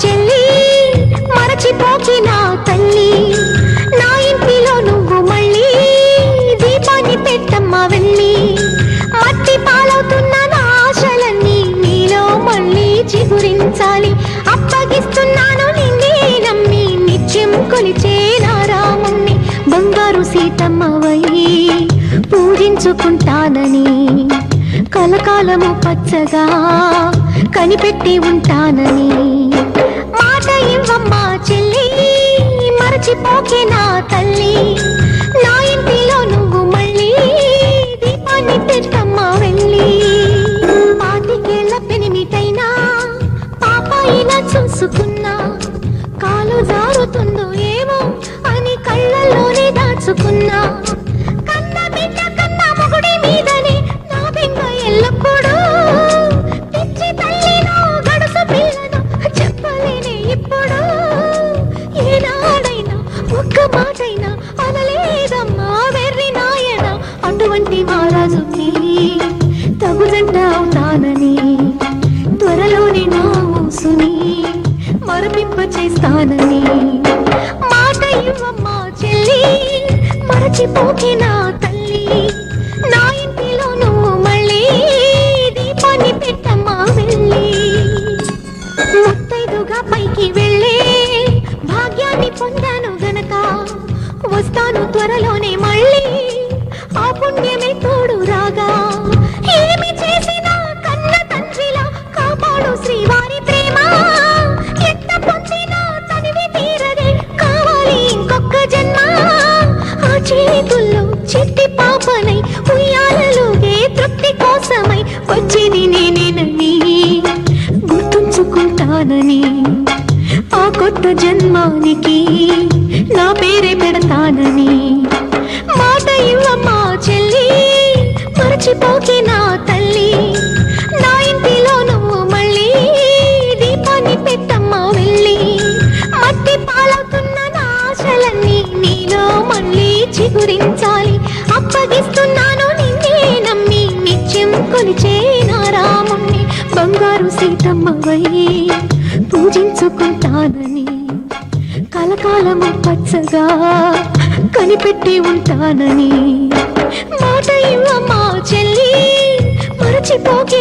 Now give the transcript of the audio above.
చెల్లి మరచిపోకి నా తల్లి, నా ఇంటిలో నువ్వు మళ్ళీ దీపాన్ని పెట్టమ్మా వెళ్ళి. మట్టి పాలవుతున్న నా ఆశలన్నీ నీలో మళ్ళీ చిగురించాలి. అప్పగిస్తున్నాను నిన్నే నమ్మి నిత్యం కొలిచే నా రాముణ్ణి. బంగారు సీతమ్మవై పూజించుకుంటానని కలకాలము పచ్చగా కనిపెట్టి ఉంటానని. మాట ఇవ్వమ్మా చెల్లి మరచిపోకే నా తల్లి, నా ఇంటిలో నువ్వు మళ్ళీ దీపాన్ని పెట్టమ్మా వెళ్ళి. పాతికేళ్ల పెనిమిటైనా పాపాయినా చూసుకున్నా, కాలు జారుతుందో ఏమో అని కళ్ళల్లోనే దాచుకున్నా. కన్న బిడ్డ కన్న మొగుడి మీదనే నా బెంగ ఎల్లప్పుడూ. పిచ్చి తల్లినో గడుసు పిల్లను చెప్పలేనే ఇప్పుడు. ఏనాడైనా ఒక్క మాటైనా అనలేదమ్మా వెర్రి నాయన. అటువంటి మహారాజుకి తగుదంట అవుతానని త్వరలోనే నా ఊసుని మరపింప చేస్తానని. మాట ఇవ్వమ్మా చెల్లి మరచిపోకే నా తల్లి, నా ఇంటిలో నువ్వు మళ్ళీ దీపాన్ని పెట్టమ్మా వెళ్ళి. ముత్తైదుగా పైకి వెళ్ళే భాగ్యాన్ని పొందాను గనక వస్తాను త్వరలోనే మళ్ళీ, ఆ పుణ్యమే తోడు రాగా. ఏమి చేసినా కన్న తండ్రిలా కాపాడు శ్రీవారి ప్రేమ. ఎంత పొందినా తనివి తీరదే కావాలి ఇంకొక జన్మ. ఆ చేతుల్లో చిట్టి పాపనై ఉయ్యాలలోగే తృప్తి కోసమై వచ్చింది నేనేనని గుర్తుంచుకుంటానని. ఆ కొత్త జన్మానికి నా పేరే పెడతానని. మాట ఇవ్వమ్మా చెల్లి మరచిపోకే నా తల్లి, నా ఇంటిలో నువ్వు మళ్ళీ దీపాన్ని పెట్టమ్మా వెళ్ళి. మట్టి పాలవుతున్న నా ఆశలన్నీ నీలో మళ్ళీ చిగురించాలి. అప్పగిస్తున్నాను నిన్నే నమ్మి నిత్యం కొలిచే నా రాముణ్ణి. బంగారు సీతమ్మవై పూజించుకుంటానని కలకాలము పచ్చగా కనిపెట్టి ఉంటానని. మాట ఇవ్వమ్మా చెల్లి మరచిపోకే